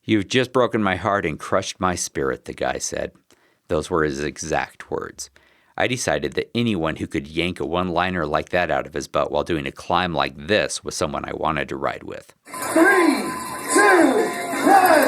"You've just broken my heart and crushed my spirit," the guy said. Those were his exact words. I decided that anyone who could yank a one-liner like that out of his butt while doing a climb like this was someone I wanted to ride with. 3, 2, 1.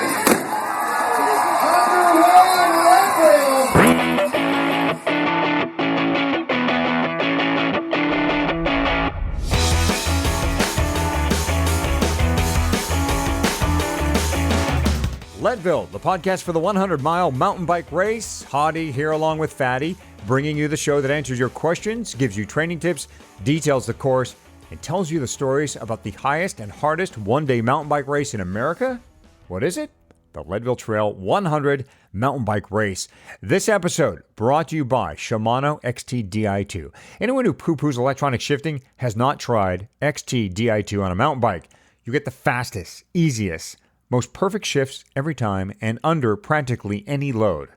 Leadville, the podcast for the 100-mile mountain bike race. Hadi here along with Fatty, bringing you the show that answers your questions, gives you training tips, details the course, and tells you the stories about the highest and hardest one-day mountain bike race in America. What is it? The Leadville Trail 100 mountain bike race. This episode brought to you by Shimano XT-Di2. Anyone who poo-poos electronic shifting has not tried XT-Di2 on a mountain bike. You get the fastest, easiest, most perfect shifts every time and under practically any load.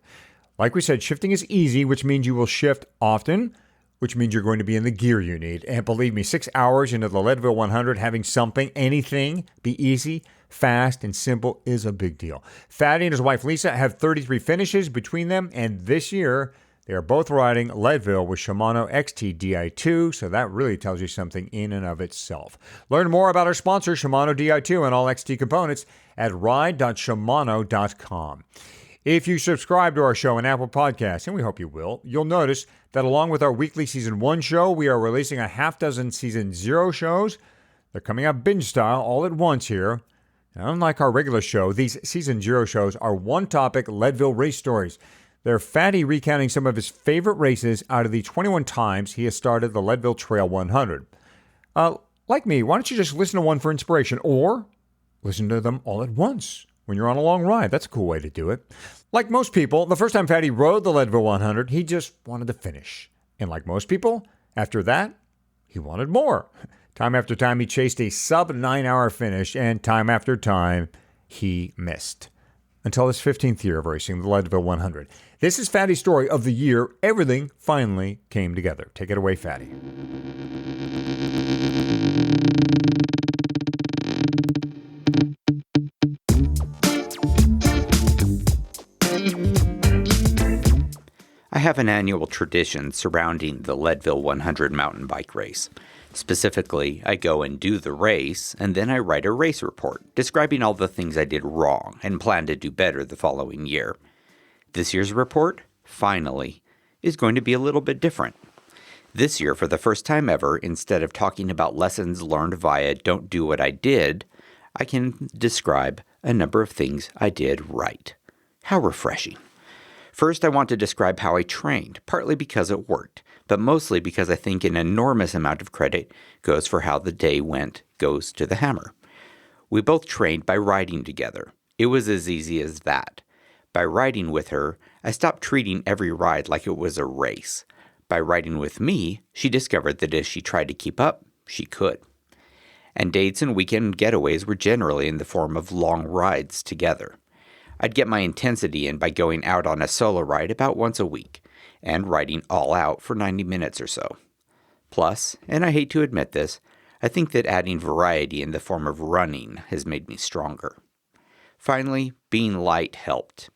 Like we said, shifting is easy, which means you will shift often, which means you're going to be in the gear you need. And believe me, 6 hours into the Leadville 100, having something, anything, be easy, fast, and simple is a big deal. Fatty and his wife Lisa have 33 finishes between them, and this year they are both riding Leadville with Shimano XT-Di2, so that really tells you something in and of itself. Learn more about our sponsor, Shimano Di2, and all XT components at ride.shimano.com. If you subscribe to our show on Apple Podcasts, and we hope you will, you'll notice that along with our weekly Season 1 show, we are releasing a half dozen Season 0 shows. They're coming out binge style all at once here. Now, unlike our regular show, these Season 0 shows are one-topic Leadville race stories. They're Fatty recounting some of his favorite races out of the 21 times he has started the Leadville Trail 100. Like me, why don't you just listen to one for inspiration, or listen to them all at once when you're on a long ride. That's a cool way to do it. Like most people, the first time Fatty rode the Leadville 100, he just wanted to finish. And like most people, after that, he wanted more. Time after time, he chased a sub-9-hour finish, and time after time, he missed. Until his 15th year of racing the Leadville 100. This is Fatty's story of the year everything finally came together. Take it away, Fatty. I have an annual tradition surrounding the Leadville 100 mountain bike race. Specifically, I go and do the race, and then I write a race report describing all the things I did wrong and plan to do better the following year. This year's report, finally, is going to be a little bit different. This year, for the first time ever, instead of talking about lessons learned via don't do what I did, I can describe a number of things I did right. How refreshing. First, I want to describe how I trained, partly because it worked, but mostly because I think an enormous amount of credit goes for how the day goes to the hammer. We both trained by riding together. It was as easy as that. By riding with her, I stopped treating every ride like it was a race. By riding with me, she discovered that if she tried to keep up, she could. And dates and weekend getaways were generally in the form of long rides together. I'd get my intensity in by going out on a solo ride about once a week, and riding all out for 90 minutes or so. Plus, and I hate to admit this, I think that adding variety in the form of running has made me stronger. Finally, being light helped.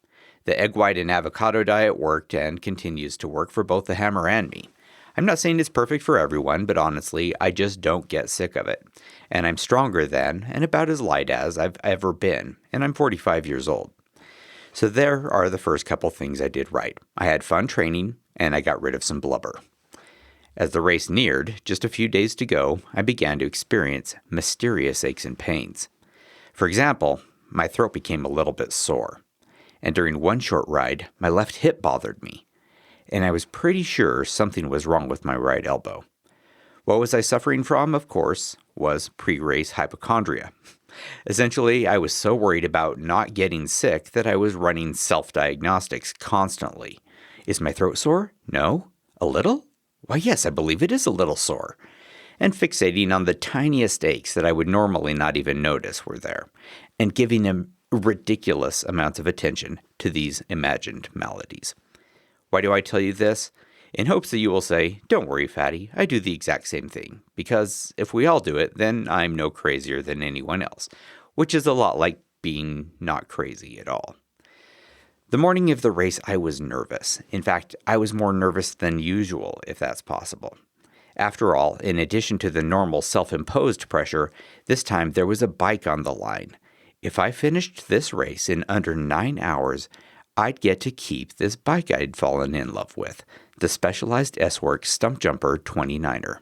The egg white and avocado diet worked and continues to work for both the hammer and me. I'm not saying it's perfect for everyone, but honestly, I just don't get sick of it. And I'm stronger than, and about as light as, I've ever been, and I'm 45 years old. So there are the first couple things I did right. I had fun training, and I got rid of some blubber. As the race neared, just a few days to go, I began to experience mysterious aches and pains. For example, my throat became a little bit sore. And during one short ride, my left hip bothered me. And I was pretty sure something was wrong with my right elbow. What was I suffering from, of course, was pre-race hypochondria. Essentially, I was so worried about not getting sick that I was running self-diagnostics constantly. Is my throat sore? No. A little? Why, yes, I believe it is a little sore. And fixating on the tiniest aches that I would normally not even notice were there, and giving them ridiculous amounts of attention to these imagined maladies. Why do I tell you this? In hopes that you will say, don't worry, Fatty, I do the exact same thing. Because if we all do it, then I'm no crazier than anyone else. Which is a lot like being not crazy at all. The morning of the race, I was nervous. In fact, I was more nervous than usual, if that's possible. After all, in addition to the normal self-imposed pressure, this time there was a bike on the line. If I finished this race in under 9 hours, I'd get to keep this bike I'd fallen in love with, the Specialized S-Works Stump Jumper 29er.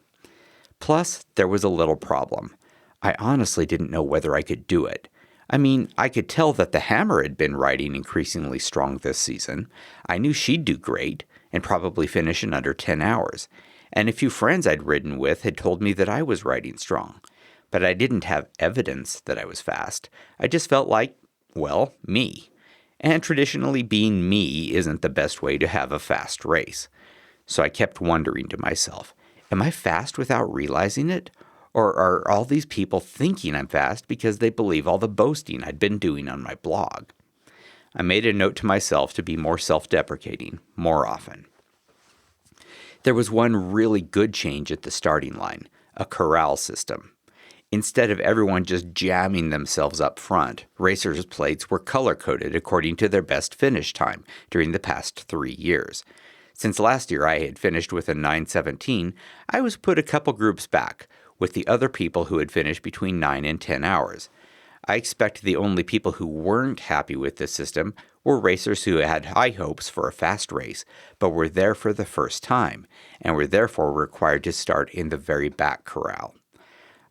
Plus, there was a little problem. I honestly didn't know whether I could do it. I mean, I could tell that the Hammer had been riding increasingly strong this season. I knew she'd do great and probably finish in under 10 hours. And a few friends I'd ridden with had told me that I was riding strong. But I didn't have evidence that I was fast. I just felt like, well, me. And traditionally being me isn't the best way to have a fast race. So I kept wondering to myself, am I fast without realizing it? Or are all these people thinking I'm fast because they believe all the boasting I'd been doing on my blog? I made a note to myself to be more self-deprecating more often. There was one really good change at the starting line, a corral system. Instead of everyone just jamming themselves up front, racers' plates were color-coded according to their best finish time during the past 3 years. Since last year I had finished with a 9:17, I was put a couple groups back, with the other people who had finished between 9 and 10 hours. I expect the only people who weren't happy with this system were racers who had high hopes for a fast race, but were there for the first time, and were therefore required to start in the very back corral.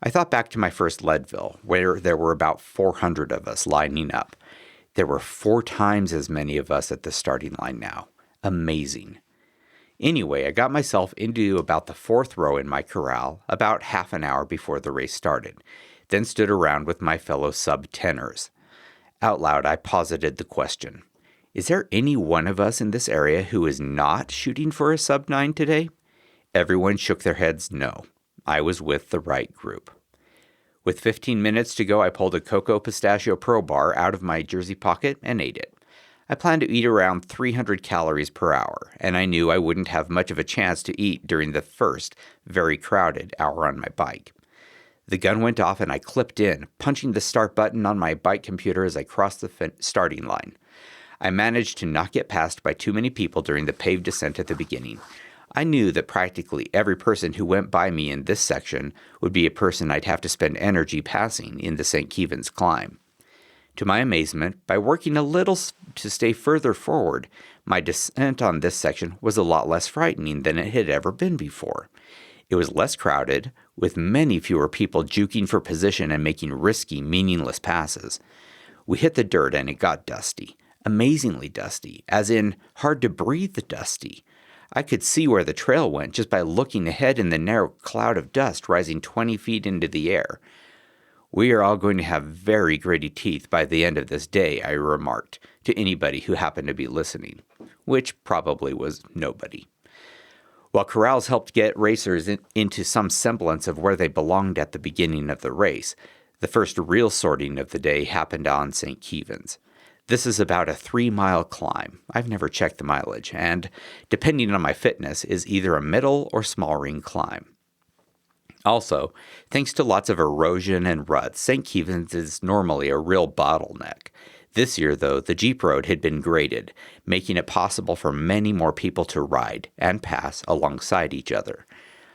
I thought back to my first Leadville, where there were about 400 of us lining up. There were 4 times as many of us at the starting line now. Amazing. Anyway, I got myself into about the 4th row in my corral about half an hour before the race started, then stood around with my fellow sub-10ers. Out loud, I posited the question, is there any one of us in this area who is not shooting for a sub-9 today? Everyone shook their heads no. I was with the right group. With 15 minutes to go, I pulled a Cocoa Pistachio Pro Bar out of my jersey pocket and ate it. I planned to eat around 300 calories per hour, and I knew I wouldn't have much of a chance to eat during the first, very crowded hour on my bike. The gun went off and I clipped in, punching the start button on my bike computer as I crossed the starting line. I managed to not get passed by too many people during the paved descent at the beginning. I knew that practically every person who went by me in this section would be a person I'd have to spend energy passing in the St. Kevin's climb. To my amazement, by working a little to stay further forward, my descent on this section was a lot less frightening than it had ever been before. It was less crowded, with many fewer people juking for position and making risky, meaningless passes. We hit the dirt and it got dusty. Amazingly dusty, as in hard to breathe dusty. I could see where the trail went just by looking ahead in the narrow cloud of dust rising 20 feet into the air. We are all going to have very gritty teeth by the end of this day, I remarked to anybody who happened to be listening, which probably was nobody. While corrals helped get racers into some semblance of where they belonged at the beginning of the race, the first real sorting of the day happened on St. Kevin's. This is about a 3-mile climb. I've never checked the mileage, and, depending on my fitness, is either a middle or small ring climb. Also, thanks to lots of erosion and ruts, St. Kevin's is normally a real bottleneck. This year, though, the Jeep Road had been graded, making it possible for many more people to ride and pass alongside each other.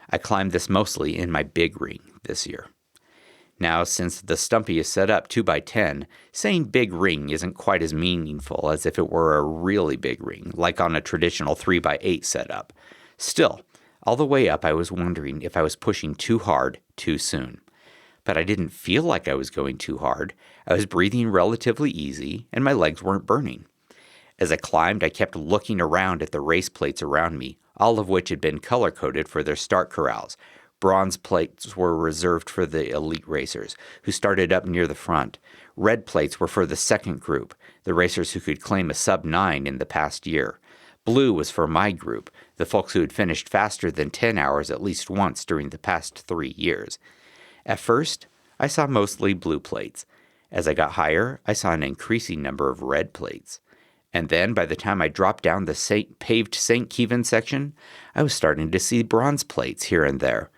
I climbed this mostly in my big ring this year. Now, since the Stumpy is set up 2x10, saying big ring isn't quite as meaningful as if it were a really big ring, like on a traditional 3x8 setup. Still, all the way up I was wondering if I was pushing too hard too soon. But I didn't feel like I was going too hard. I was breathing relatively easy, and my legs weren't burning. As I climbed, I kept looking around at the race plates around me, all of which had been color-coded for their start corrals. Bronze plates were reserved for the elite racers, who started up near the front. Red plates were for the second group, the racers who could claim a sub-9 in the past year. Blue was for my group, the folks who had finished faster than 10 hours at least once during the past 3 years. At first, I saw mostly blue plates. As I got higher, I saw an increasing number of red plates. And then, by the time I dropped down the paved St. Kevin section, I was starting to see bronze plates here and there.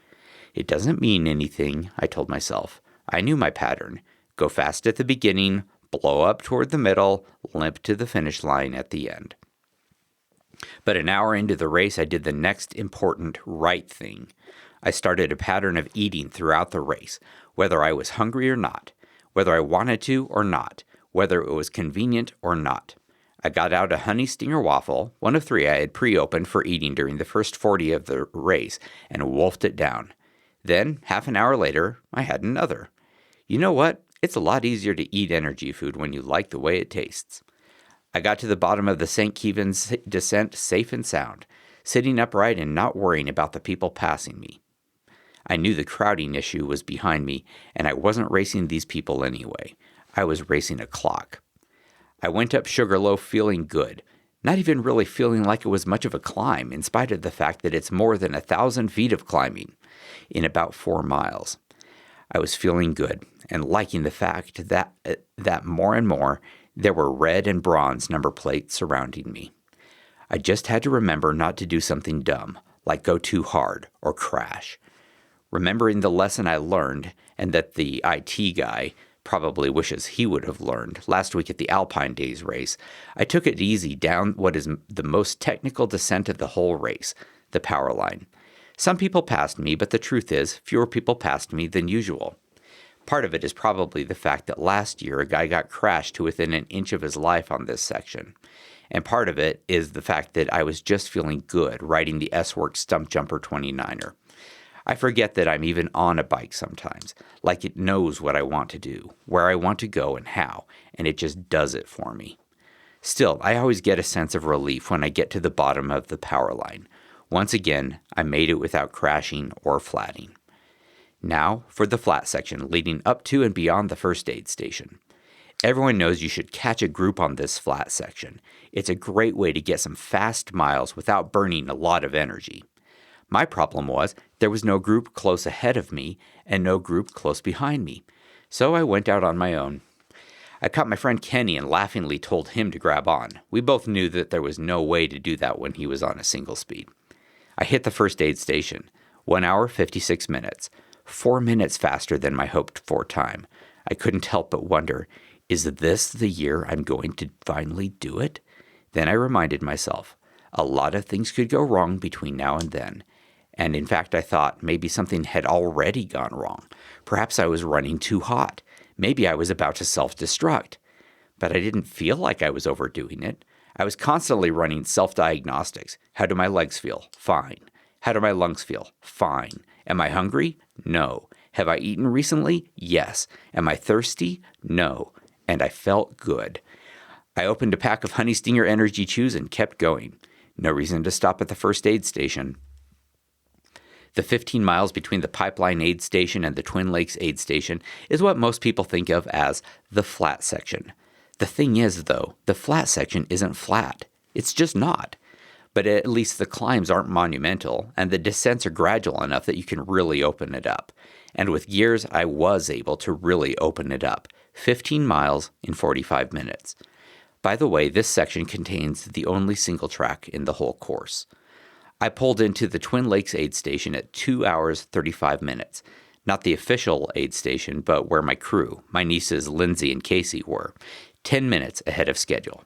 It doesn't mean anything, I told myself. I knew my pattern. Go fast at the beginning, blow up toward the middle, limp to the finish line at the end. But an hour into the race, I did the next important right thing. I started a pattern of eating throughout the race, whether I was hungry or not, whether I wanted to or not, whether it was convenient or not. I got out a honey stinger waffle, one of 3 I had pre-opened for eating during the first 40 of the race, and wolfed it down. Then, half an hour later, I had another. You know what? It's a lot easier to eat energy food when you like the way it tastes. I got to the bottom of the St. Kevin's descent safe and sound, sitting upright and not worrying about the people passing me. I knew the crowding issue was behind me, and I wasn't racing these people anyway. I was racing a clock. I went up Sugarloaf feeling good, not even really feeling like it was much of a climb, in spite of the fact that it's more than 1,000 feet of climbing in about 4 miles. I was feeling good and liking the fact that more and more there were red and bronze number plates surrounding me. I just had to remember not to do something dumb, like go too hard or crash. Remembering the lesson I learned, and that the IT guy probably wishes he would have learned last week at the Alpine Days race, I took it easy down what is the most technical descent of the whole race, the power line. Some people passed me, but the truth is, fewer people passed me than usual. Part of it is probably the fact that last year a guy got crashed to within an inch of his life on this section. And part of it is the fact that I was just feeling good riding the S-Works Stump Jumper 29er. I forget that I'm even on a bike sometimes, like it knows what I want to do, where I want to go and how, and it just does it for me. Still, I always get a sense of relief when I get to the bottom of the power line. Once again, I made it without crashing or flatting. Now for the flat section leading up to and beyond the first aid station. Everyone knows you should catch a group on this flat section. It's a great way to get some fast miles without burning a lot of energy. My problem was there was no group close ahead of me and no group close behind me, so I went out on my own. I caught my friend Kenny and laughingly told him to grab on. We both knew that there was no way to do that when he was on a single speed. I hit the first aid station, 1 hour, 56 minutes, 4 minutes faster than my hoped-for time. I couldn't help but wonder, is this the year I'm going to finally do it? Then I reminded myself, a lot of things could go wrong between now and then. And in fact, I thought maybe something had already gone wrong. Perhaps I was running too hot. Maybe I was about to self-destruct. But I didn't feel like I was overdoing it. I was constantly running self-diagnostics. How do my legs feel? Fine. How do my lungs feel? Fine. Am I hungry? No. Have I eaten recently? Yes. Am I thirsty? No. And I felt good. I opened a pack of Honey Stinger Energy Chews and kept going. No reason to stop at the first aid station. The 15 miles between the Pipeline Aid Station and the Twin Lakes Aid Station is what most people think of as the flat section. The thing is, though, the flat section isn't flat. It's just not. But at least the climbs aren't monumental, and the descents are gradual enough that you can really open it up. And with gears, I was able to really open it up. 15 miles in 45 minutes. By the way, this section contains the only single track in the whole course. I pulled into the Twin Lakes aid station at 2 hours, 35 minutes. Not the official aid station, but where my crew, my nieces Lindsay and Casey, were, 10 minutes ahead of schedule.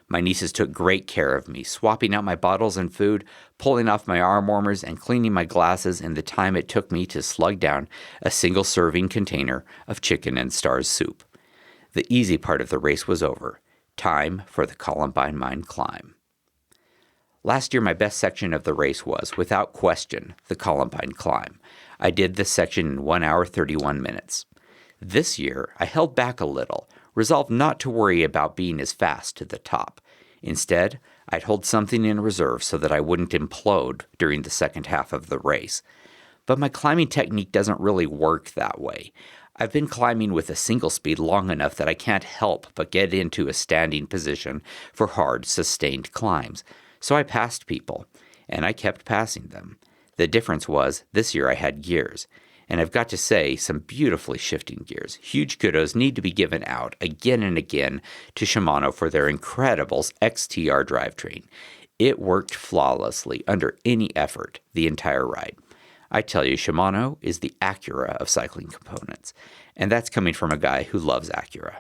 My nieces took great care of me, swapping out my bottles and food, pulling off my arm warmers, and cleaning my glasses in the time it took me to slug down a single-serving container of chicken and stars soup. The easy part of the race was over. Time for the Columbine Mine climb. Last year, my best section of the race was, without question, the Columbine climb. I did this section in 1 hour, 31 minutes. This year, I held back a little, resolved not to worry about being as fast to the top. Instead, I'd hold something in reserve so that I wouldn't implode during the second half of the race. But my climbing technique doesn't really work that way. I've been climbing with a single speed long enough that I can't help but get into a standing position for hard, sustained climbs. So I passed people, and I kept passing them. The difference was, this year I had gears. And I've got to say, some beautifully shifting gears. Huge kudos need to be given out again and again to Shimano for their incredible XTR drivetrain. It worked flawlessly under any effort the entire ride. I tell you, Shimano is the Acura of cycling components. And that's coming from a guy who loves Acura.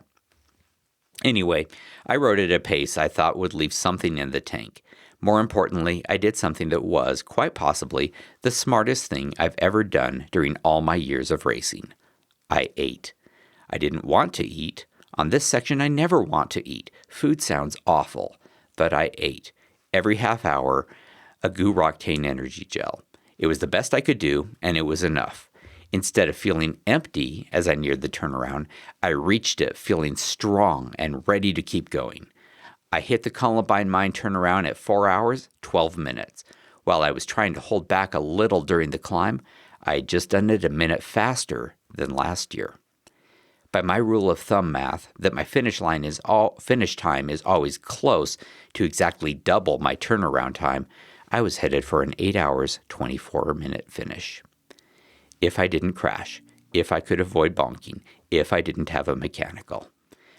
Anyway, I rode at a pace I thought would leave something in the tank. More importantly, I did something that was, quite possibly, the smartest thing I've ever done during all my years of racing. I ate. I didn't want to eat. On this section, I never want to eat. Food sounds awful. But I ate. Every half hour, a Goo Roctane energy gel. It was the best I could do, and it was enough. Instead of feeling empty as I neared the turnaround, I reached it feeling strong and ready to keep going. I hit the Columbine Mine turnaround at 4 hours, 12 minutes. While I was trying to hold back a little during the climb, I had just done it a minute faster than last year. By my rule of thumb math, that my finish time is always close to exactly double my turnaround time, I was headed for an 8 hours, 24-minute finish. If I didn't crash, if I could avoid bonking, if I didn't have a mechanical.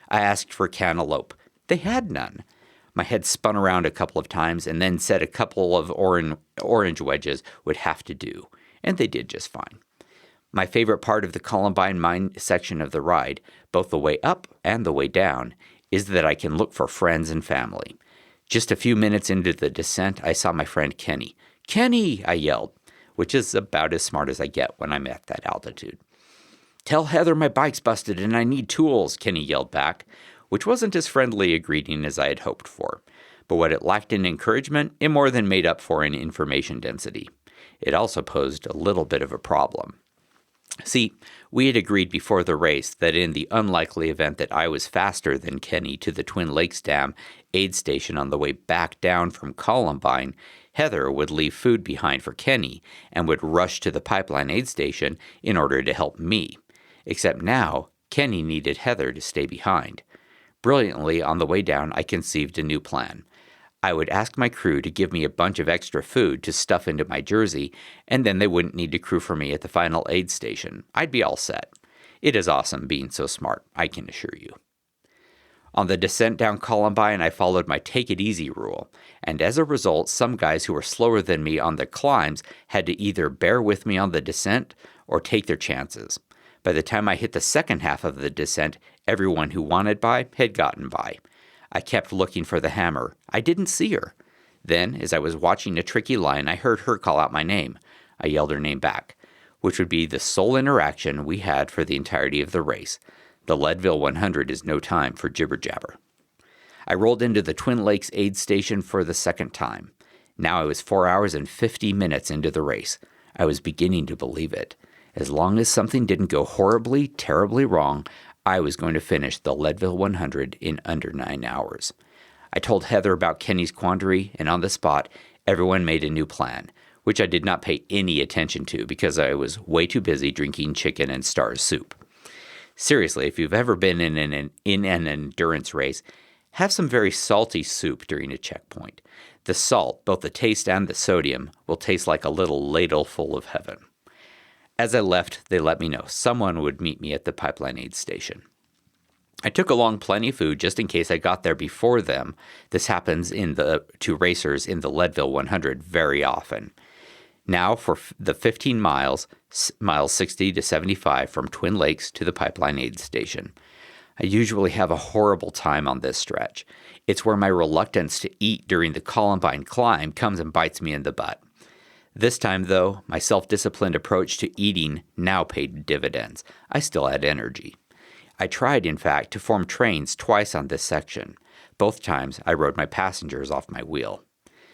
I asked for cantaloupe. They had none. My head spun around a couple of times and then said a couple of orange wedges would have to do, and they did just fine. My favorite part of the Columbine Mine section of the ride, both the way up and the way down, is that I can look for friends and family. Just a few minutes into the descent, I saw my friend Kenny. "Kenny!" I yelled, which is about as smart as I get when I'm at that altitude. "Tell Heather my bike's busted and I need tools," Kenny yelled back, which wasn't as friendly a greeting as I had hoped for. But what it lacked in encouragement, it more than made up for in information density. It also posed a little bit of a problem. See, we had agreed before the race that in the unlikely event that I was faster than Kenny to the Twin Lakes Dam aid station on the way back down from Columbine, Heather would leave food behind for Kenny and would rush to the pipeline aid station in order to help me. Except now, Kenny needed Heather to stay behind. Brilliantly, on the way down, I conceived a new plan. I would ask my crew to give me a bunch of extra food to stuff into my jersey, and then they wouldn't need to crew for me at the final aid station. I'd be all set. It is awesome being so smart, I can assure you. On the descent down Columbine, I followed my take it easy rule, and as a result, some guys who were slower than me on the climbs had to either bear with me on the descent or take their chances. By the time I hit the second half of the descent, everyone who wanted by had gotten by. I kept looking for the hammer. I didn't see her. Then, as I was watching a tricky line, I heard her call out my name. I yelled her name back, which would be the sole interaction we had for the entirety of the race. The Leadville 100 is no time for jibber-jabber. I rolled into the Twin Lakes aid station for the second time. Now I was 4 hours and 50 minutes into the race. I was beginning to believe it. As long as something didn't go horribly, terribly wrong, I was going to finish the Leadville 100 in under 9 hours. I told Heather about Kenny's quandary, and on the spot, everyone made a new plan, which I did not pay any attention to because I was way too busy drinking chicken and Star's soup. Seriously, if you've ever been in an endurance race, have some very salty soup during a checkpoint. The salt, both the taste and the sodium, will taste like a little ladle full of heaven. As I left, they let me know someone would meet me at the pipeline aid station. I took along plenty of food just in case I got there before them. This happens to racers in the Leadville 100 very often. Now for the 15 miles 60 to 75 from Twin Lakes to the pipeline aid station. I usually have a horrible time on this stretch. It's where my reluctance to eat during the Columbine climb comes and bites me in the butt. This time, though, my self-disciplined approach to eating now paid dividends. I still had energy. I tried, in fact, to form trains twice on this section. Both times, I rode my passengers off my wheel.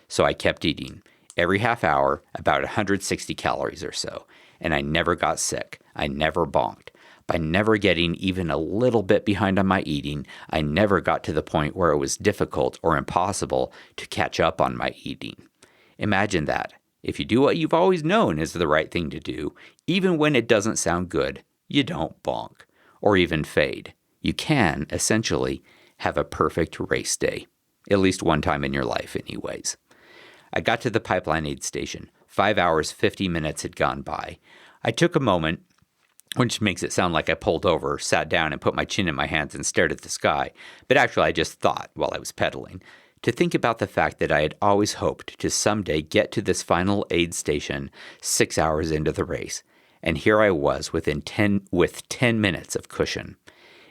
So I kept eating. Every half hour, about 160 calories or so. And I never got sick. I never bonked. By never getting even a little bit behind on my eating, I never got to the point where it was difficult or impossible to catch up on my eating. Imagine that. If you do what you've always known is the right thing to do, even when it doesn't sound good, you don't bonk or even fade. You can, essentially, have a perfect race day. At least one time in your life, anyways. I got to the pipeline aid station. 5 hours, 50 minutes had gone by. I took a moment, which makes it sound like I pulled over, sat down, and put my chin in my hands and stared at the sky. But actually, I just thought while I was pedaling, to think about the fact that I had always hoped to someday get to this final aid station 6 hours into the race. And here I was with 10 minutes of cushion.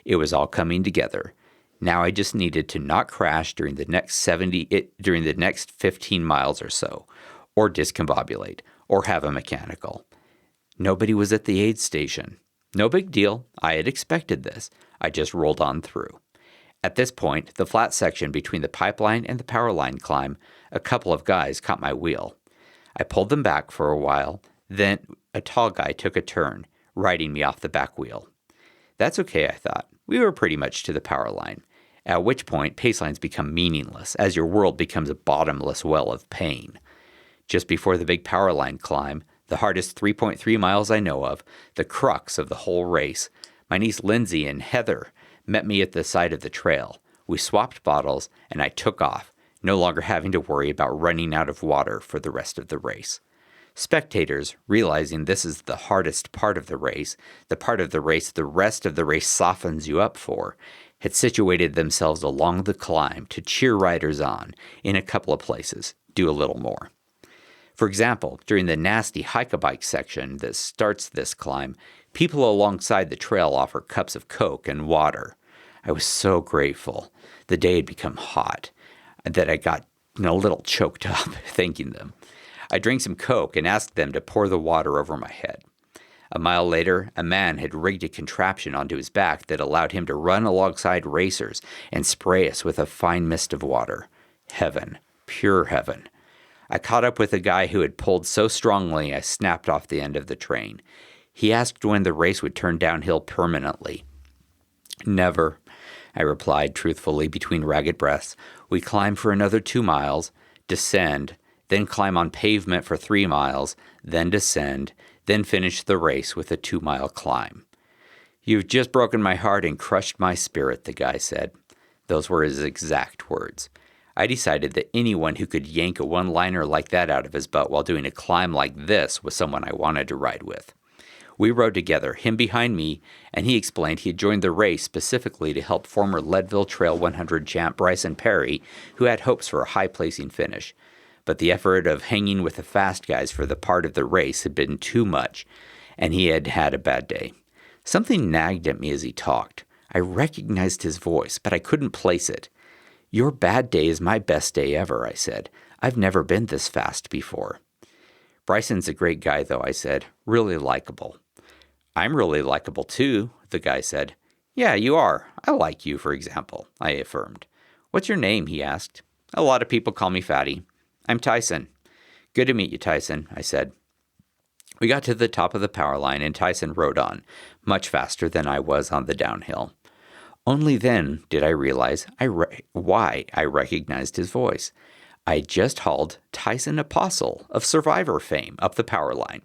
It was all coming together. Now I just needed to not crash during the next 15 miles or so, or discombobulate, or have a mechanical. Nobody was at the aid station. No big deal. I had expected this. I just rolled on through. At this point, the flat section between the pipeline and the power line climb, a couple of guys caught my wheel. I pulled them back for a while, then a tall guy took a turn, riding me off the back wheel. That's okay, I thought. We were pretty much to the power line, at which point pacelines become meaningless as your world becomes a bottomless well of pain. Just before the big power line climb, the hardest 3.3 miles I know of, the crux of the whole race, my niece Lindsay and Heather met me at the side of the trail. We swapped bottles, and I took off, no longer having to worry about running out of water for the rest of the race. Spectators, realizing this is the hardest part of the race, the part of the race the rest of the race softens you up for, had situated themselves along the climb to cheer riders on in a couple of places, do a little more. For example, during the nasty hike-a-bike section that starts this climb, people alongside the trail offer cups of Coke and water. I was so grateful. The day had become hot, that I got a little choked up thanking them. I drank some Coke and asked them to pour the water over my head. A mile later, a man had rigged a contraption onto his back that allowed him to run alongside racers and spray us with a fine mist of water. Heaven. Pure heaven. I caught up with a guy who had pulled so strongly I snapped off the end of the train. He asked when the race would turn downhill permanently. Never, I replied truthfully between ragged breaths. We climb for another 2 miles, descend, then climb on pavement for 3 miles, then descend, then finish the race with a 2-mile climb. You've just broken my heart and crushed my spirit, the guy said. Those were his exact words. I decided that anyone who could yank a one-liner like that out of his butt while doing a climb like this was someone I wanted to ride with. We rode together, him behind me, and he explained he had joined the race specifically to help former Leadville Trail 100 champ Bryson Perry, who had hopes for a high-placing finish. But the effort of hanging with the fast guys for the part of the race had been too much, and he had had a bad day. Something nagged at me as he talked. I recognized his voice, but I couldn't place it. Your bad day is my best day ever, I said. I've never been this fast before. Bryson's a great guy, though, I said. Really likable. I'm really likable, too, the guy said. Yeah, you are. I like you, for example, I affirmed. What's your name, he asked. A lot of people call me Fatty. I'm Tyson. Good to meet you, Tyson, I said. We got to the top of the power line, and Tyson rode on, much faster than I was on the downhill. Only then did I realize why I recognized his voice. I just hauled Tyson Apostle of Survivor fame up the power line.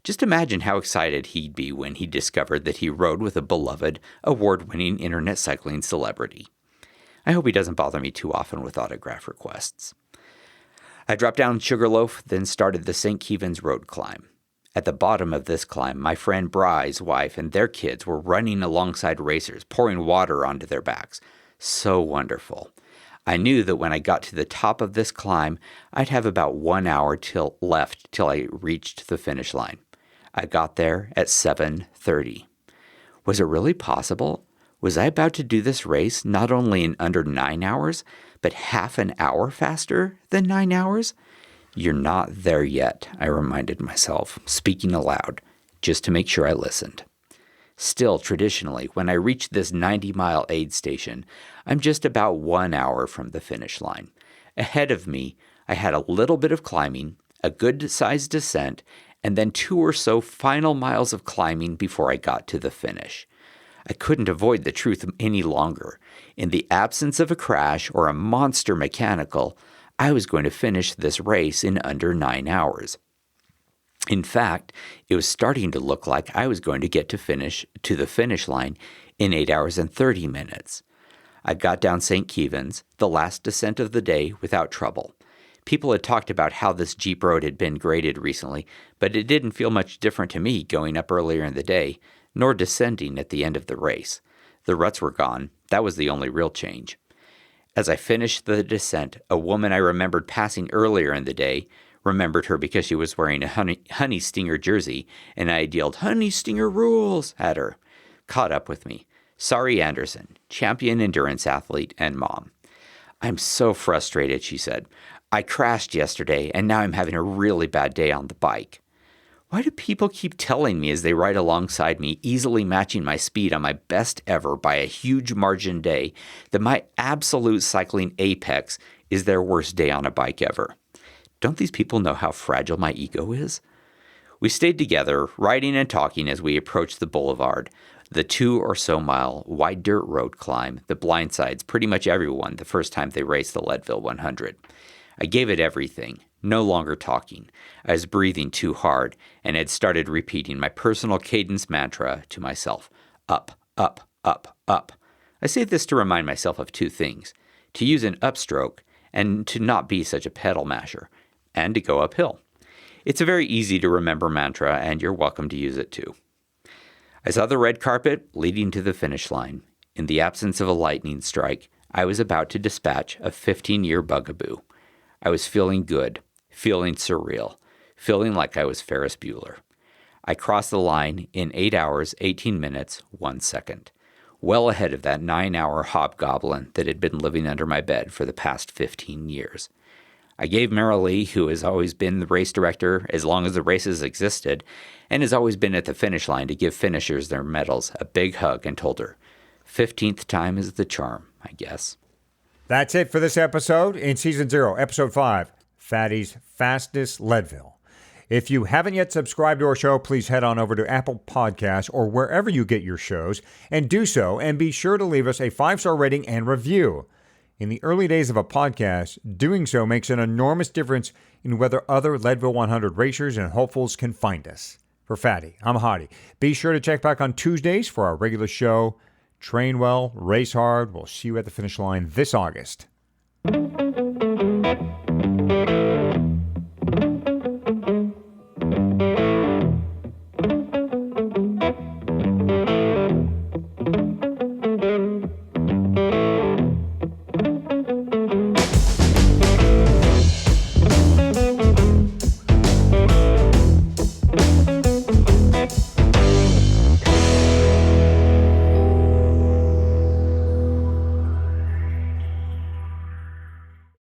Just imagine how excited he'd be when he discovered that he rode with a beloved, award-winning internet cycling celebrity. I hope he doesn't bother me too often with autograph requests. I dropped down Sugarloaf, then started the St. Kevin's Road climb. At the bottom of this climb, my friend Bry's wife and their kids were running alongside racers, pouring water onto their backs. So wonderful. I knew that when I got to the top of this climb, I'd have about 1 hour left till I reached the finish line. I got there at 7:30. Was it really possible? Was I about to do this race not only in under 9 hours, but half an hour faster than 9 hours? You're not there yet, I reminded myself, speaking aloud, just to make sure I listened. Still, traditionally, when I reach this 90-mile aid station, I'm just about 1 hour from the finish line. Ahead of me, I had a little bit of climbing, a good-sized descent, and then 2 or so final miles of climbing before I got to the finish. I couldn't avoid the truth any longer. In the absence of a crash or a monster mechanical, I was going to finish this race in under 9 hours. In fact, it was starting to look like I was going to get to the finish line in 8 hours and 30 minutes. I got down St. Kevin's, the last descent of the day, without trouble. People had talked about how this Jeep road had been graded recently, but it didn't feel much different to me going up earlier in the day, nor descending at the end of the race. The ruts were gone. That was the only real change. As I finished the descent, a woman I remembered passing earlier in the day, remembered her because she was wearing a Honey Stinger jersey, and I had yelled, "Honey Stinger rules!" at her, caught up with me. Sorry, Anderson, champion endurance athlete and mom. I'm so frustrated, she said. I crashed yesterday, and now I'm having a really bad day on the bike. Why do people keep telling me as they ride alongside me, easily matching my speed on my best ever by a huge margin day, that my absolute cycling apex is their worst day on a bike ever? Don't these people know how fragile my ego is? We stayed together, riding and talking as we approached the boulevard, the 2 or so mile wide dirt road climb that blindsides pretty much everyone the first time they race the Leadville 100. I gave it everything, no longer talking. I was breathing too hard and had started repeating my personal cadence mantra to myself. Up, up, up, up. I say this to remind myself of 2 things: to use an upstroke and to not be such a pedal masher, and to go uphill. It's a very easy to remember mantra, and you're welcome to use it too. I saw the red carpet leading to the finish line. In the absence of a lightning strike, I was about to dispatch a 15-year bugaboo. I was feeling good, feeling surreal, feeling like I was Ferris Bueller. I crossed the line in 8 hours, 18 minutes, 1 second, well ahead of that 9-hour hobgoblin that had been living under my bed for the past 15 years. I gave Marilee, who has always been the race director as long as the races existed, and has always been at the finish line to give finishers their medals, a big hug and told her, 15th time is the charm, I guess. That's it for this episode in Season 0, Episode 5, Fatty's Fastest Leadville. If you haven't yet subscribed to our show, please head on over to Apple Podcasts or wherever you get your shows and do so, and be sure to leave us a 5-star rating and review. In the early days of a podcast, doing so makes an enormous difference in whether other Leadville 100 racers and hopefuls can find us. For Fatty, I'm Hadi. Be sure to check back on Tuesdays for our regular show. Train well, race hard. We'll see you at the finish line this August.